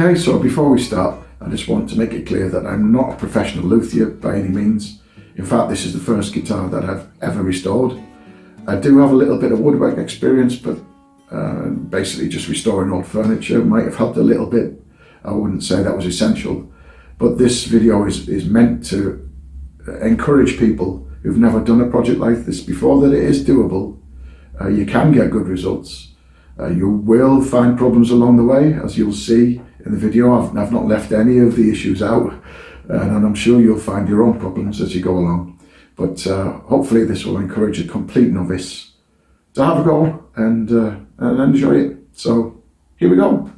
Okay, so before we start, I just want to make it clear that I'm not a professional luthier by any means. In fact, this is the first guitar that I've ever restored. I do have a little bit of woodwork experience, but basically just restoring old furniture might have helped a little bit. I wouldn't say that was essential, but this video is meant to encourage people who've never done a project like this before that it is doable. You can get good results. You will find problems along the way, as you'll see in the video. I've not left any of the issues out, and I'm sure you'll find your own problems as you go along. But hopefully this will encourage a complete novice to have a go and enjoy it. So here we go.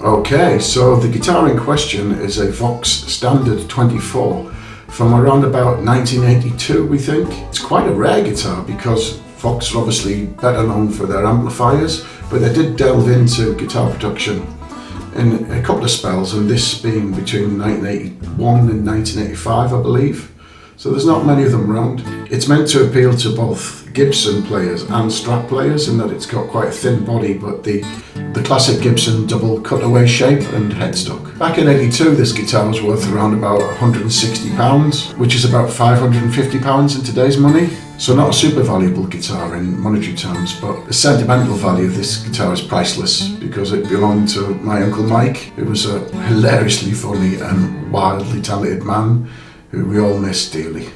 Okay, so the guitar in question is a Vox Standard 24 from around about 1982, we think. It's quite a rare guitar because Vox are obviously better known for their amplifiers, but they did delve into guitar production in a couple of spells, and this being between 1981 and 1985, I believe. So there's not many of them around. It's meant to appeal to both Gibson players and Strat players in that it's got quite a thin body, but the classic Gibson double cutaway shape and headstock. Back in '82, this guitar was worth around about £160, which is about £550 in today's money. So not a super valuable guitar in monetary terms, but the sentimental value of this guitar is priceless because it belonged to my Uncle Mike, who was a hilariously funny and wildly talented man who we all miss dearly.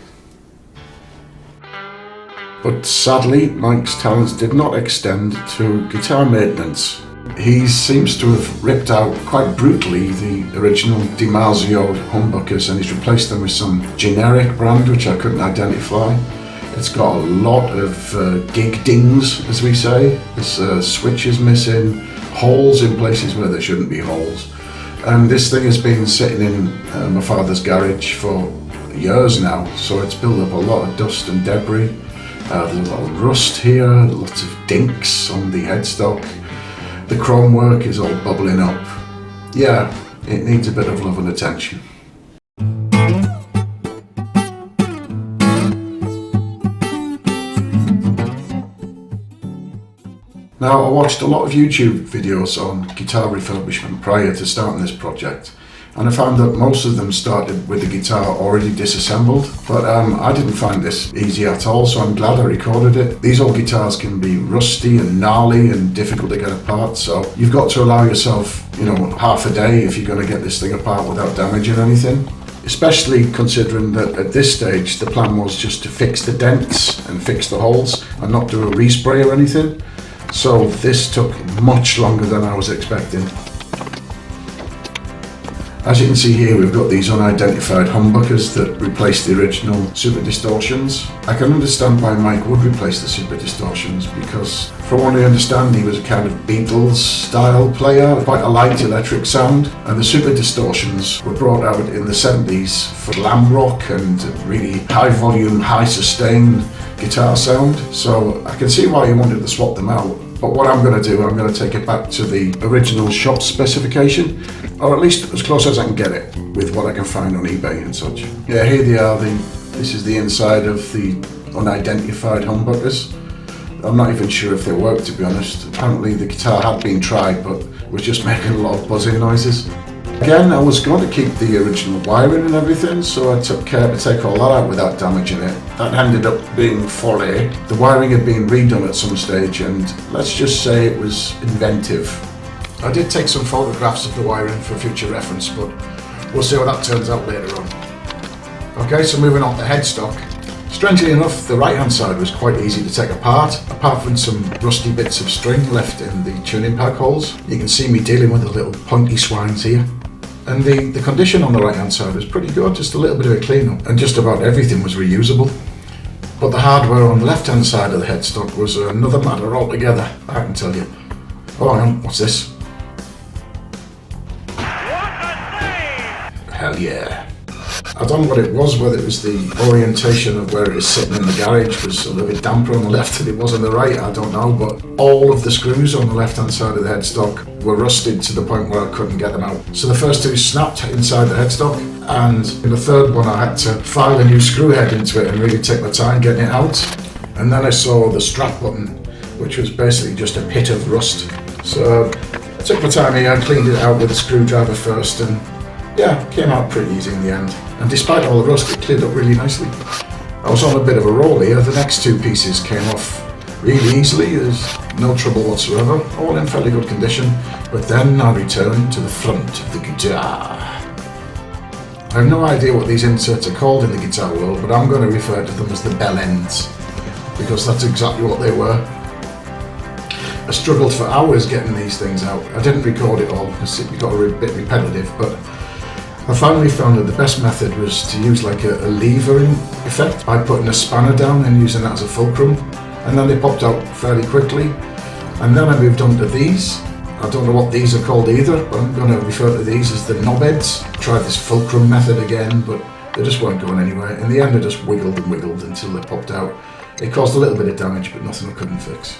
But sadly, Mike's talents did not extend to guitar maintenance. He seems to have ripped out quite brutally the original DiMarzio humbuckers, and he's replaced them with some generic brand which I couldn't identify. It's got a lot of gig dings, as we say. There's switches missing, holes in places where there shouldn't be holes. And this thing has been sitting in my father's garage for years now, so it's built up a lot of dust and debris. There's a lot of rust here, lots of dinks on the headstock. The chrome work is all bubbling up. Yeah, it needs a bit of love and attention. Now, I watched a lot of YouTube videos on guitar refurbishment prior to starting this project, and I found that most of them started with the guitar already disassembled, but I didn't find this easy at all, so I'm glad I recorded it. These old guitars can be rusty and gnarly and difficult to get apart, so you've got to allow yourself, half a day if you're going to get this thing apart without damaging anything. Especially considering that at this stage the plan was just to fix the dents and fix the holes and not do a respray or anything. So this took much longer than I was expecting. As you can see here, we've got these unidentified humbuckers that replace the original super distortions. I can understand why Mike would replace the super distortions because, from what I understand, he was a kind of Beatles style player, quite a light electric sound, and the super distortions were brought out in the 70s for glam rock and really high volume, high sustain guitar sound. So I can see why he wanted to swap them out. But what I'm going to do, I'm going to take it back to the original shop specification, or at least as close as I can get it with what I can find on eBay and such. Yeah, here they are. This is the inside of the unidentified humbuckers. I'm not even sure if they work, to be honest. Apparently the guitar had been tried, but was just making a lot of buzzing noises. Again, I was going to keep the original wiring and everything, so I took care to take all that out without damaging it. That ended up being folly. The wiring had been redone at some stage, and let's just say it was inventive. I did take some photographs of the wiring for future reference, but we'll see how that turns out later on. Okay, so moving on to headstock. Strangely enough, the right hand side was quite easy to take apart from some rusty bits of string left in the tuning pack holes. You can see me dealing with the little pointy swines here. And the condition on the right hand side was pretty good, just a little bit of a clean up, and just about everything was reusable. But the hardware on the left hand side of the headstock was another matter altogether, I can tell you. Oh, hang on, what's this? What a save! Hell yeah. I don't know what it was, whether it was the orientation of where it was sitting in the garage was a little bit damper on the left than it was on the right, I don't know, but all of the screws on the left hand side of the headstock were rusted to the point where I couldn't get them out. So the first two snapped inside the headstock, and in the third one I had to file a new screw head into it and really take my time getting it out. And then I saw the strap button, which was basically just a pit of rust. So I took my time here, cleaned it out with a screwdriver first, and yeah, came out pretty easy in the end. And despite all the rust, it cleared up really nicely. I was on a bit of a roll here. The next two pieces came off really easily. There's no trouble whatsoever, all in fairly good condition. But then I returned to the front of the guitar. I have no idea what these inserts are called in the guitar world, but I'm going to refer to them as the bell ends, because that's exactly what they were. I struggled for hours getting these things out. I didn't record it all because it got a bit repetitive, but I finally found that the best method was to use like a levering effect by putting a spanner down and using that as a fulcrum, and then they popped out fairly quickly. And then I moved on to these. I don't know what these are called either, but I'm going to refer to these as the knobheads. Tried this fulcrum method again, but they just weren't going anywhere. In the end I just wiggled and wiggled until they popped out. It caused a little bit of damage, but nothing I couldn't fix.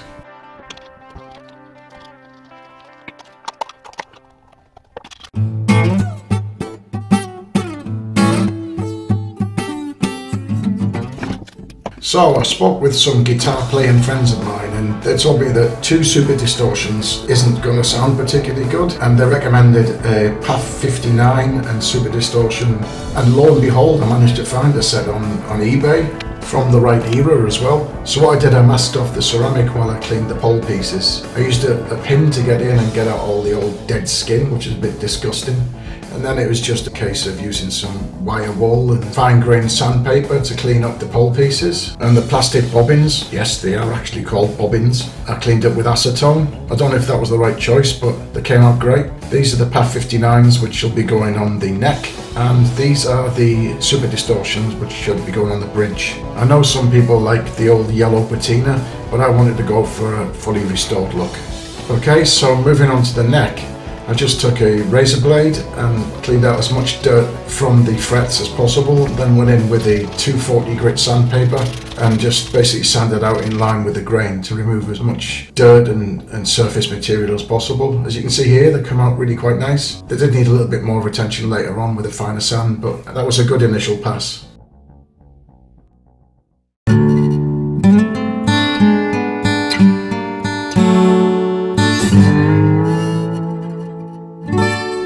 So I spoke with some guitar playing friends of mine, and they told me that 2 super distortions isn't going to sound particularly good, and they recommended a Path 59 and super distortion, and lo and behold I managed to find a set on eBay from the right era as well. So what I did, I masked off the ceramic while I cleaned the pole pieces. I used a pin to get in and get out all the old dead skin, which is a bit disgusting. And then it was just a case of using some wire wool and fine-grained sandpaper to clean up the pole pieces. And the plastic bobbins, yes, they are actually called bobbins, I cleaned up with acetone. I don't know if that was the right choice, but they came out great. These are the Path 59s, which should be going on the neck, and these are the super distortions, which should be going on the bridge. I know some people like the old yellow patina, but I wanted to go for a fully restored look. Okay, so moving on to the neck. I just took a razor blade and cleaned out as much dirt from the frets as possible, then went in with a 240 grit sandpaper and just basically sanded out in line with the grain to remove as much dirt and surface material as possible. As you can see here, they come out really quite nice. They did need a little bit more of attention later on with a finer sand, but that was a good initial pass.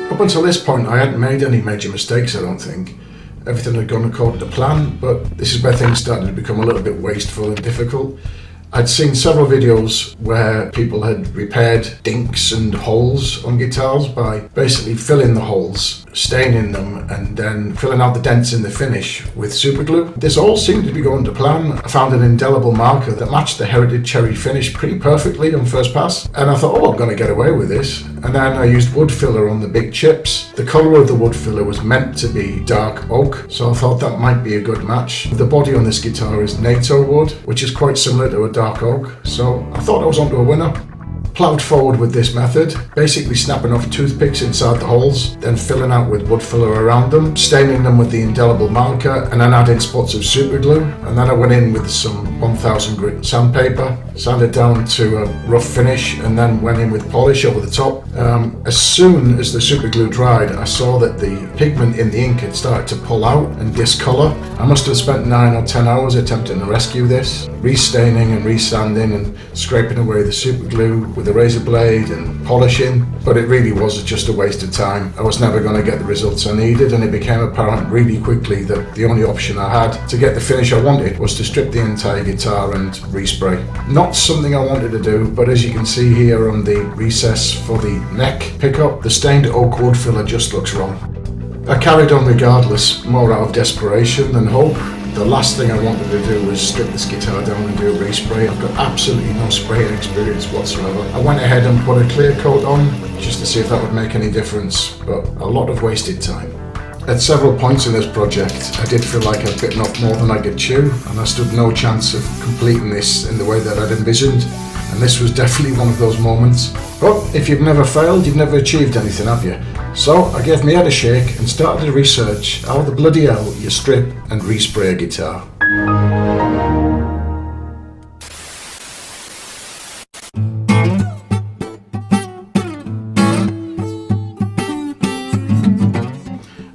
Up until this point I hadn't made any major mistakes, I don't think. Everything had gone according to plan, but this is where things started to become a little bit wasteful and difficult. I'd seen several videos where people had repaired dinks and holes on guitars by basically filling the holes, staining them, and then filling out the dents in the finish with super glue. This all seemed to be going to plan. I found an indelible marker that matched the Heritage Cherry finish pretty perfectly on first pass, and I thought, oh, I'm going to get away with this. And then I used wood filler on the big chips. The colour of the wood filler was meant to be dark oak, so I thought that might be a good match. The body on this guitar is NATO wood, which is quite similar to a dark oak, so I thought I was onto a winner. Ploughed forward with this method, basically snapping off toothpicks inside the holes, then filling out with wood filler around them, staining them with the indelible marker, and then adding spots of super glue. And then I went in with some 1000 grit sandpaper, sanded down to a rough finish, and then went in with polish over the top. As soon as the super glue dried, I saw that the pigment in the ink had started to pull out and discolor. I must have spent 9 or 10 hours attempting to rescue this, restaining and resanding and scraping away the super glue with a razor blade and polishing, but it really was just a waste of time. I was never going to get the results I needed, and it became apparent really quickly that the only option I had to get the finish I wanted was to strip the entire guitar and respray. Not something I wanted to do, but as you can see here on the recess for the neck pickup, the stained oak wood filler just looks wrong. I carried on regardless, more out of desperation than hope. The last thing I wanted to do was strip this guitar down and do a respray. I've got absolutely no spraying experience whatsoever. I went ahead and put a clear coat on just to see if that would make any difference, but a lot of wasted time. At several points in this project, I did feel like I'd bitten off more than I could chew, and I stood no chance of completing this in the way that I'd envisioned, and this was definitely one of those moments. But if you've never failed, you've never achieved anything, have you? So I gave my head a shake and started to research how the bloody hell you strip and respray a guitar.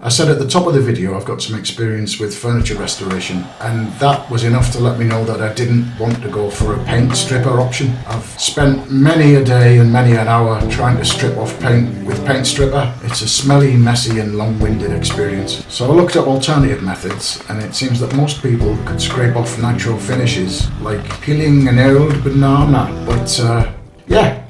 I said at the top of the video I've got some experience with furniture restoration, and that was enough to let me know that I didn't want to go for a paint stripper option. I've spent many a day and many an hour trying to strip off paint with paint stripper. It's a smelly, messy and long-winded experience. So I looked at alternative methods, and it seems that most people could scrape off natural finishes like peeling an old banana, but yeah,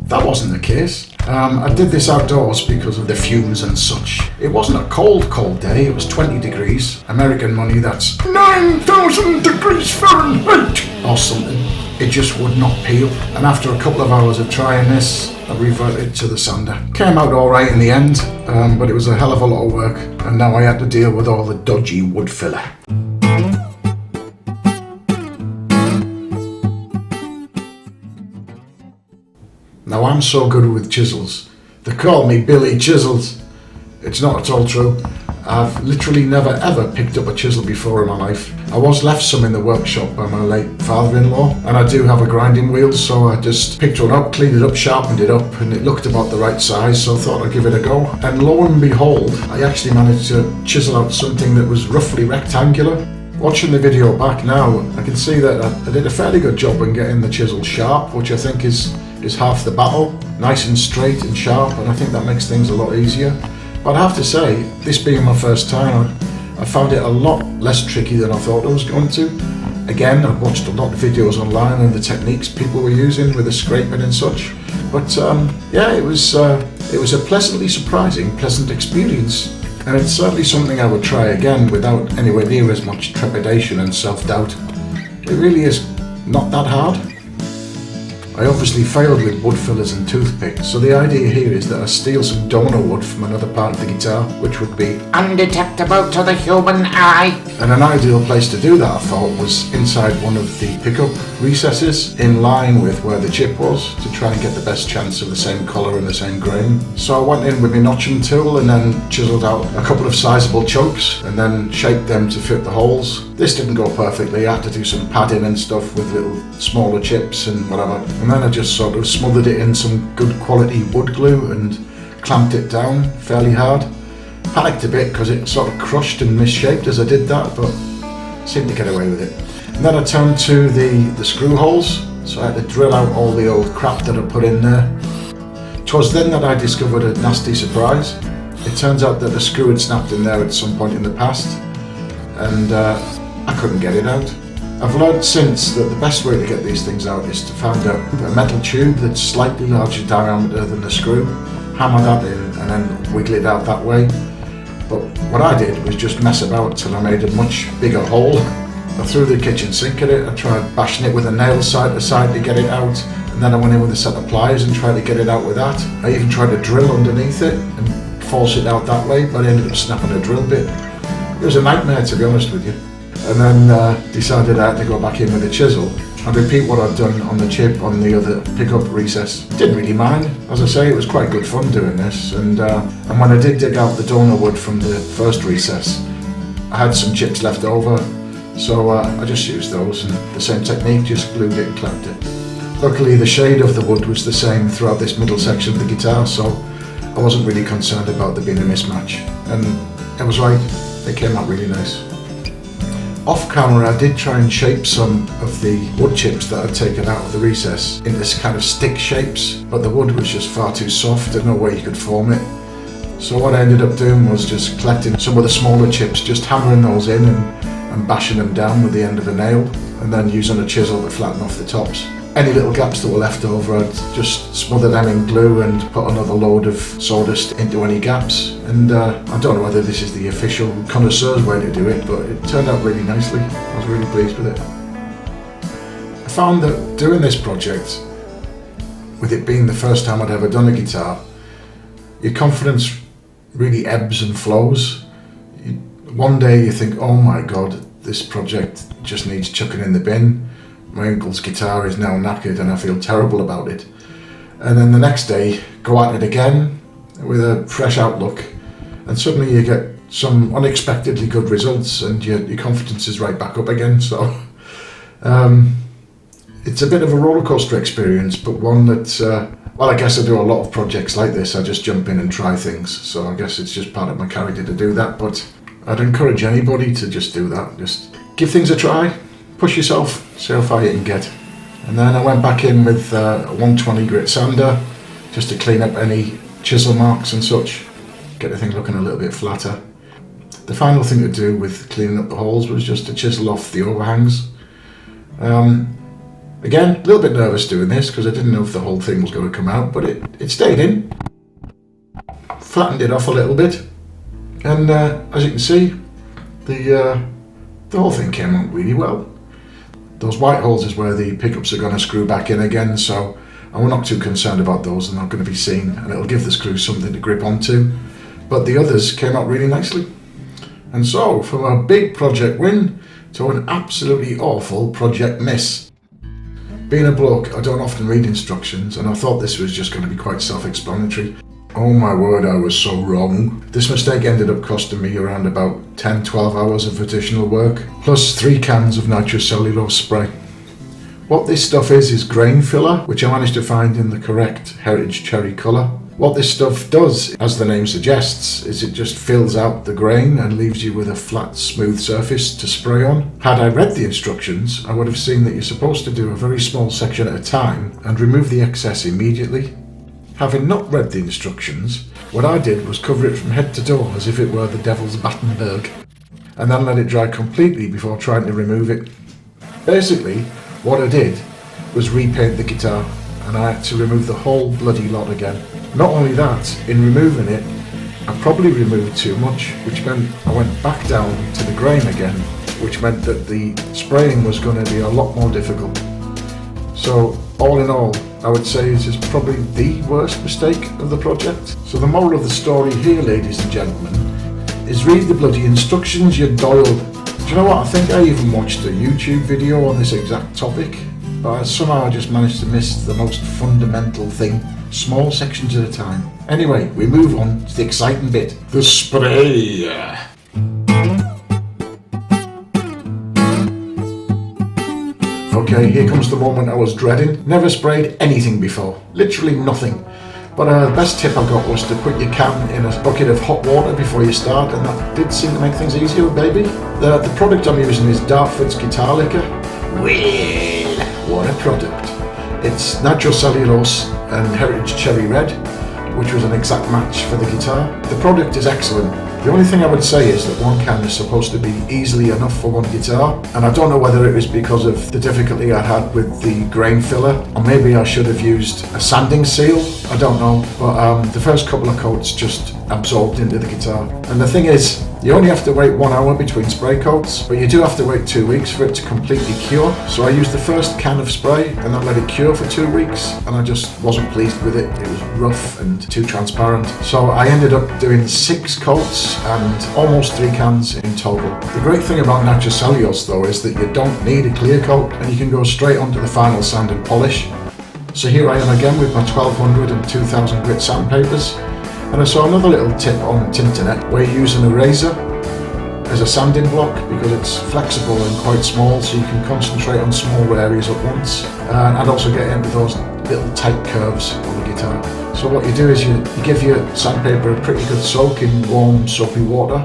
that wasn't the case. I did this outdoors because of the fumes and such. It wasn't a cold day, it was 20 degrees. American money, that's 9,000 degrees Fahrenheit or something. It just would not peel. And after a couple of hours of trying this, I reverted to the sander. Came out alright in the end, but it was a hell of a lot of work. And now I had to deal with all the dodgy wood filler. Now I'm so good with chisels. They call me Billy Chisels. It's not at all true. I've literally never ever picked up a chisel before in my life. I was left some in the workshop by my late father-in-law, and I do have a grinding wheel, so I just picked one up, cleaned it up, sharpened it up, and it looked about the right size, so I thought I'd give it a go. And lo and behold, I actually managed to chisel out something that was roughly rectangular. Watching the video back now, I can see that I did a fairly good job in getting the chisel sharp, which I think is half the battle. Nice and straight and sharp, and I think that makes things a lot easier. But I have to say, this being my first time, I found it a lot less tricky than I thought I was going to. Again, I've watched a lot of videos online and the techniques people were using with the scraping and such. But yeah, it was a pleasantly surprising, pleasant experience. And it's certainly something I would try again without anywhere near as much trepidation and self-doubt. It really is not that hard. I obviously failed with wood fillers and toothpicks, so the idea here is that I steal some donor wood from another part of the guitar, which would be undetectable to the human eye. And an ideal place to do that, I thought, was inside one of the pickup recesses, in line with where the chip was, to try and get the best chance of the same colour and the same grain. So I went in with my notching tool and then chiselled out a couple of sizable chunks and then shaped them to fit the holes. This didn't go perfectly, I had to do some padding and stuff with little smaller chips and whatever. And then I just sort of smothered it in some good quality wood glue and clamped it down fairly hard. Panicked a bit because it sort of crushed and misshaped as I did that, but seemed to get away with it. And then I turned to the screw holes, so I had to drill out all the old crap that I put in there. 'Twas then that I discovered a nasty surprise. It turns out that a screw had snapped in there at some point in the past, and I couldn't get it out. I've learned since that the best way to get these things out is to find a metal tube that's slightly larger diameter than the screw, hammer that in and then wiggle it out that way. But what I did was just mess about till I made a much bigger hole. I threw the kitchen sink at it, I tried bashing it with a nail side to side to get it out, and then I went in with a set of pliers and tried to get it out with that. I even tried to drill underneath it and force it out that way, but I ended up snapping a drill bit. It was a nightmare, to be honest with you. And then decided I had to go back in with a chisel and repeat what I'd done on the chip on the other pickup recess. Didn't really mind. As I say, it was quite good fun doing this, and when I did dig out the donor wood from the first recess, I had some chips left over, so I just used those, and the same technique, just glued it and clamped it. Luckily the shade of the wood was the same throughout this middle section of the guitar, so I wasn't really concerned about there being a mismatch, and I was right, it came out really nice. Off camera I did try and shape some of the wood chips that I'd taken out of the recess into this kind of stick shapes, but the wood was just far too soft, there's no way you could form it. So what I ended up doing was just collecting some of the smaller chips, just hammering those in and bashing them down with the end of a nail, and then using a chisel to flatten off the tops. Any little gaps that were left over, I'd just smother them in glue and put another load of sawdust into any gaps. And I don't know whether this is the official connoisseur's way to do it, but it turned out really nicely. I was really pleased with it. I found that doing this project, with it being the first time I'd ever done a guitar, your confidence really ebbs and flows. One day you think, oh my god, this project just needs chucking in the bin. My uncle's guitar is now knackered and I feel terrible about it. And then the next day, go at it again with a fresh outlook, and suddenly you get some unexpectedly good results and your confidence is right back up again. So it's a bit of a roller coaster experience, but one that Well, I guess I do a lot of projects like this. I just jump in and try things. So I guess it's just part of my character to do that. But I'd encourage anybody to just do that. Just give things a try, push yourself, see how far you can get. And then I went back in with a 120 grit sander just to clean up any chisel marks and such, get the thing looking a little bit flatter. The final thing to do with cleaning up the holes was just to chisel off the overhangs. Again, a little bit nervous doing this because I didn't know if the whole thing was going to come out, but it stayed in. Flattened it off a little bit, and as you can see, the whole thing came out really well. Those white holes is where the pickups are going to screw back in again, so I'm not too concerned about those. They're not going to be seen, and it'll give the screw something to grip onto. But the others came out really nicely. And so, from a big project win to an absolutely awful project miss. Being a bloke, I don't often read instructions, and I thought this was just going to be quite self-explanatory. Oh my word, I was so wrong. This mistake ended up costing me around about 10-12 hours of additional work, plus 3 cans of nitrocellulose spray. What this stuff is grain filler, which I managed to find in the correct heritage cherry colour. What this stuff does, as the name suggests, is it just fills out the grain and leaves you with a flat, smooth surface to spray on. Had I read the instructions, I would have seen that you're supposed to do a very small section at a time and remove the excess immediately. Having not read the instructions, what I did was cover it from head to toe as if it were the devil's Battenberg, and then let it dry completely before trying to remove it. Basically, what I did was repaint the guitar, and I had to remove the whole bloody lot again. Not only that, in removing it, I probably removed too much, which meant I went back down to the grain again, which meant that the spraying was going to be a lot more difficult. So, all in all, I would say this is probably the worst mistake of the project. So the moral of the story here, ladies and gentlemen, is read the bloody instructions, you doyle. Do you know what, I think I even watched a YouTube video on this exact topic, but somehow I just managed to miss the most fundamental thing. Small sections at a time. Anyway, we move on to the exciting bit. The spray. Okay, here comes the moment I was dreading. Never sprayed anything before. Literally nothing. But the best tip I got was to put your can in a bucket of hot water before you start, and that did seem to make things easier, baby. The product I'm using is Dartford's Guitar Liquor. Well, what a product. It's nitrocellulose and heritage cherry red, which was an exact match for the guitar. The product is excellent. The only thing I would say is that one can is supposed to be easily enough for one guitar, and I don't know whether it was because of the difficulty I had with the grain filler, or maybe I should have used a sanding seal, I don't know, but the first couple of coats just absorbed into the guitar. And the thing is, you only have to wait 1 hour between spray coats, but you do have to wait 2 weeks for it to completely cure. So I used the first can of spray and then let it cure for 2 weeks, and I just wasn't pleased with it. It was rough and too transparent. So I ended up doing 6 coats and almost 3 cans in total. The great thing about nitrocellulose though is that you don't need a clear coat and you can go straight onto the final sand and polish. So here I am again with my 1200 and 2000 grit sandpapers. And I saw another little tip on Tinternet where you use an eraser as a sanding block because it's flexible and quite small, so you can concentrate on small areas at once and also get into those little tight curves on the guitar. So what you do is you give your sandpaper a pretty good soak in warm soapy water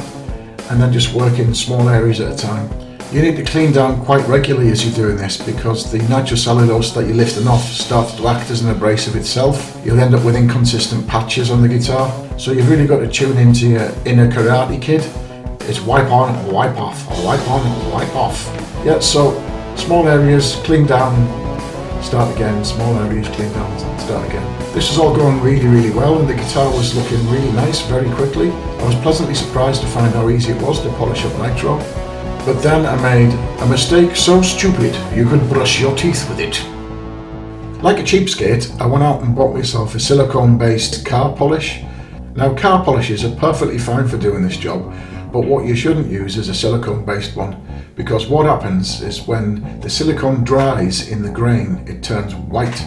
and then just work in small areas at a time. You need to clean down quite regularly as you're doing this because the nitrocellulose that you're lifting off starts to act as an abrasive itself. You'll end up with inconsistent patches on the guitar, so you've really got to tune into your inner Karate Kid. It's wipe on, wipe off, wipe on, wipe off. Yeah, so small areas, clean down, start again, small areas, clean down, start again. This is all going really, really well and the guitar was looking really nice very quickly. I was pleasantly surprised to find how easy it was to polish up nitro. But then I made a mistake so stupid you could brush your teeth with it. Like a cheapskate, I went out and bought myself a silicone-based car polish. Now car polishes are perfectly fine for doing this job, but what you shouldn't use is a silicone-based one, because what happens is when the silicone dries in the grain, it turns white.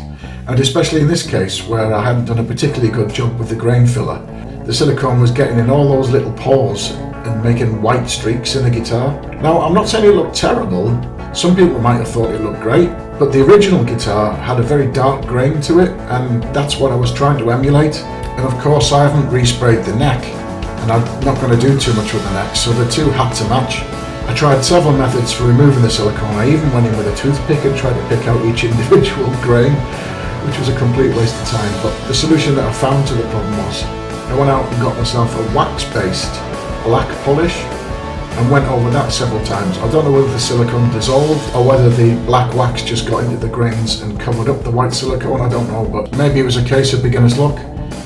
And especially in this case, where I hadn't done a particularly good job with the grain filler, the silicone was getting in all those little pores and making white streaks in the guitar. Now, I'm not saying it looked terrible. Some people might have thought it looked great, But the original guitar had a very dark grain to it, and that's what I was trying to emulate. And of course I haven't resprayed the neck, and I'm not going to do too much with the neck, so the two had to match. I tried several methods for removing the silicone. I even went in with a toothpick and tried to pick out each individual grain, which was a complete waste of time. But the solution that I found to the problem was, I went out and got myself a wax-based black polish and went over that several times. I don't know whether the silicone dissolved or whether the black wax just got into the grains and covered up the white silicone, I don't know, but maybe it was a case of beginner's luck.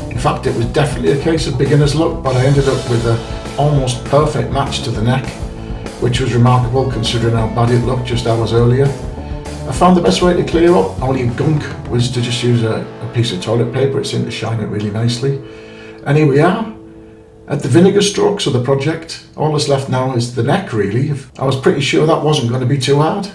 In fact, it was definitely a case of beginner's luck, but I ended up with an almost perfect match to the neck, which was remarkable considering how bad it looked just hours earlier. I found the best way to clear up all your gunk was to just use a piece of toilet paper. It seemed to shine it really nicely. And here we are, at the vinegar strokes of the project. All that's left now is the neck, really. I was pretty sure that wasn't going to be too hard.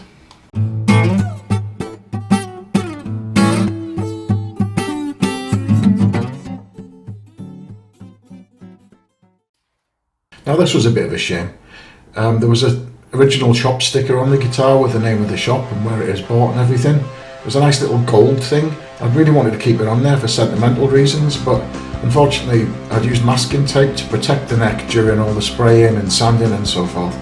Now this was a bit of a shame. There was an original shop sticker on the guitar with the name of the shop and where it is bought and everything. It was a nice little gold thing. I really wanted to keep it on there for sentimental reasons, but unfortunately I'd used masking tape to protect the neck during all the spraying and sanding and so forth.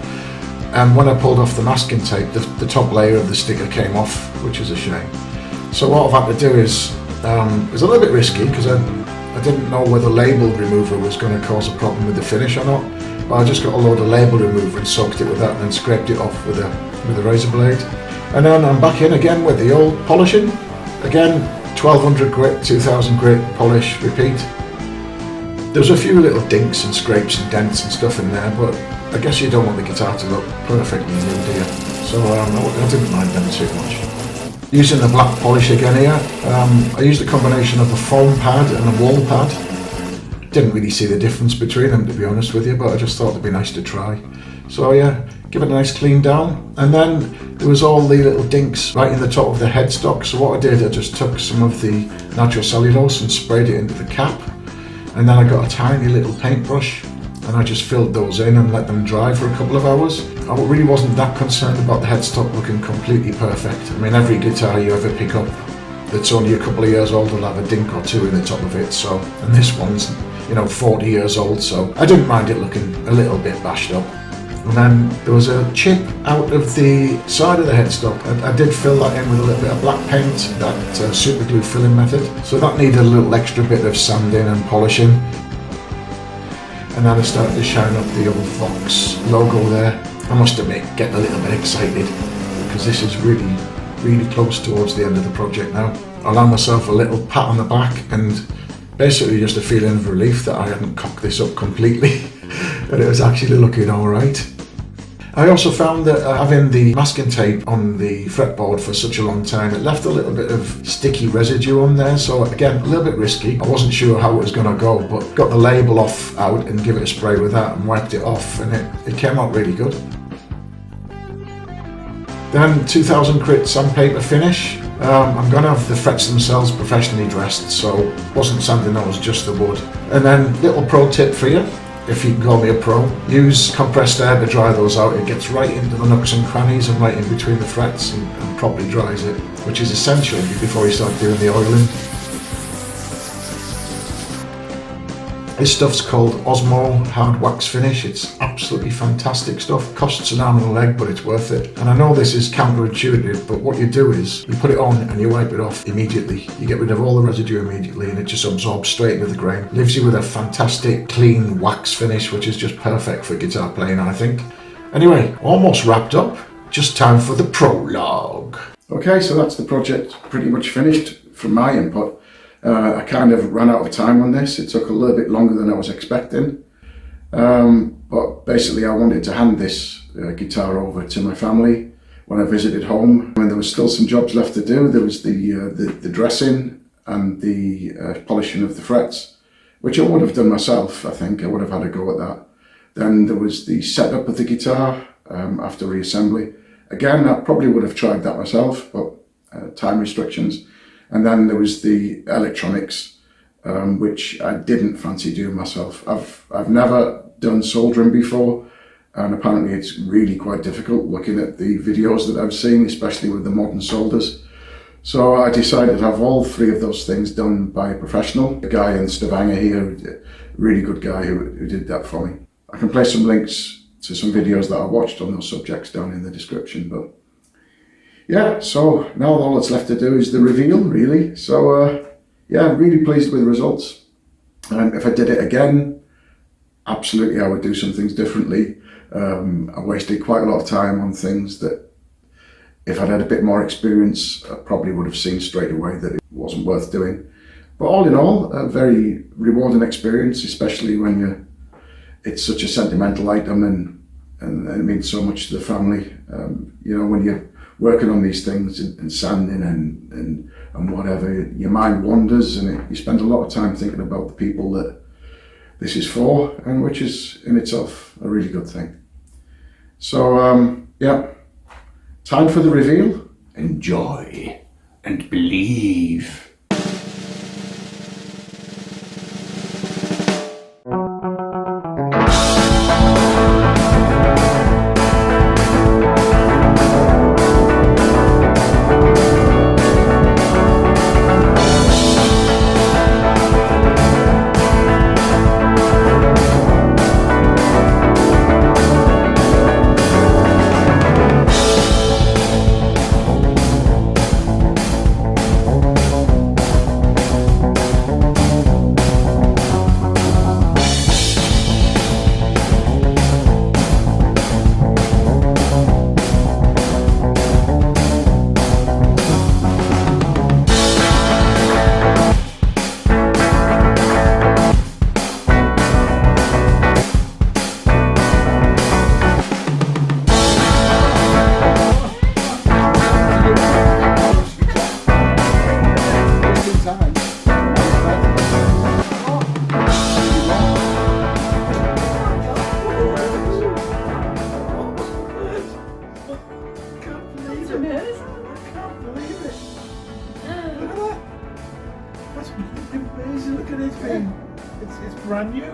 And when I pulled off the masking tape, the top layer of the sticker came off, which is a shame. So what I've had to do is, it was a little bit risky because I didn't know whether label remover was going to cause a problem with the finish or not. But I just got a load of label remover and soaked it with that and then scraped it off with a razor blade. And then I'm back in again with the old polishing. Again, 1200 grit, 2000 grit, polish, repeat. There's a few little dinks and scrapes and dents and stuff in there, but I guess you don't want the guitar to look perfectly new, do you? So I didn't mind them too much. Using the black polish again here, I used a combination of a foam pad and a wall pad. Didn't really see the difference between them, to be honest with you, but I just thought it'd be nice to try. So yeah, give it a nice clean down. And then there was all the little dinks right in the top of the headstock. So what I did, I just took some of the natural cellulose and sprayed it into the cap. And then I got a tiny little paintbrush and I just filled those in and let them dry for a couple of hours. I really wasn't that concerned about the headstock looking completely perfect. I mean, every guitar you ever pick up that's only a couple of years old will have a dink or two in the top of it. So, and this one's 40 years old, so I didn't mind it looking a little bit bashed up. And then there was a chip out of the side of the headstock. I did fill that in with a little bit of black paint, that super glue filling method. So that needed a little extra bit of sanding and polishing. And then I started to shine up the old Vox logo there. I must admit, getting a little bit excited because this is really, really close towards the end of the project now. I allowed myself a little pat on the back and basically just a feeling of relief that I hadn't cocked this up completely and it was actually looking alright. I also found that having the masking tape on the fretboard for such a long time, it left a little bit of sticky residue on there, so again, a little bit risky. I wasn't sure how it was going to go, but got the label off out and give it a spray with that and wiped it off, and it came out really good. Then 2000 grit sandpaper finish. I'm going to have the frets themselves professionally dressed, so wasn't sanding those, just the wood. And then little pro tip for you, if you can call me a pro, use compressed air to dry those out. It gets right into the nooks and crannies and right in between the frets and properly dries it, which is essential before you start doing the oiling. This stuff's called Osmo Hard Wax Finish. It's absolutely fantastic stuff. Costs an arm and a leg, but it's worth it. And I know this is counterintuitive, but what you do is you put it on and you wipe it off immediately. You get rid of all the residue immediately and it just absorbs straight into the grain. Leaves you with a fantastic clean wax finish, which is just perfect for guitar playing, I think. Anyway, almost wrapped up. Just time for the prologue. Okay, so that's the project pretty much finished from my input. I kind of ran out of time on this. It took a little bit longer than I was expecting. But basically I wanted to hand this guitar over to my family when I visited home. When there was still some jobs left to do, there was the dressing and the polishing of the frets, which I would have done myself, I think. I would have had a go at that. Then there was the setup of the guitar after reassembly. Again, I probably would have tried that myself, but time restrictions. And then there was the electronics, which I didn't fancy doing myself. I've never done soldering before, and apparently it's really quite difficult looking at the videos that I've seen, especially with the modern solders. So I decided to have all 3 of those things done by a professional. A guy in Stavanger here, a really good guy who did that for me. I can place some links to some videos that I watched on those subjects down in the description. But yeah, so now all that's left to do is the reveal, really. So yeah, I'm really pleased with the results. If I did it again, absolutely I would do some things differently. I wasted quite a lot of time on things that if I'd had a bit more experience, I probably would have seen straight away that it wasn't worth doing. But all in all, a very rewarding experience, especially when it's such a sentimental item and it means so much to the family. You know, when you're working on these things and sanding and whatever, your mind wanders and you spend a lot of time thinking about the people that this is for, and which is in itself a really good thing. So yeah, time for the reveal. Enjoy and believe. Amazing, look at this thing. It's brand new.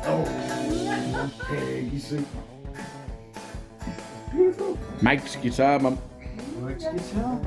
Oh, piggy soup. Beautiful. Mike's guitar, mum. Mike's guitar.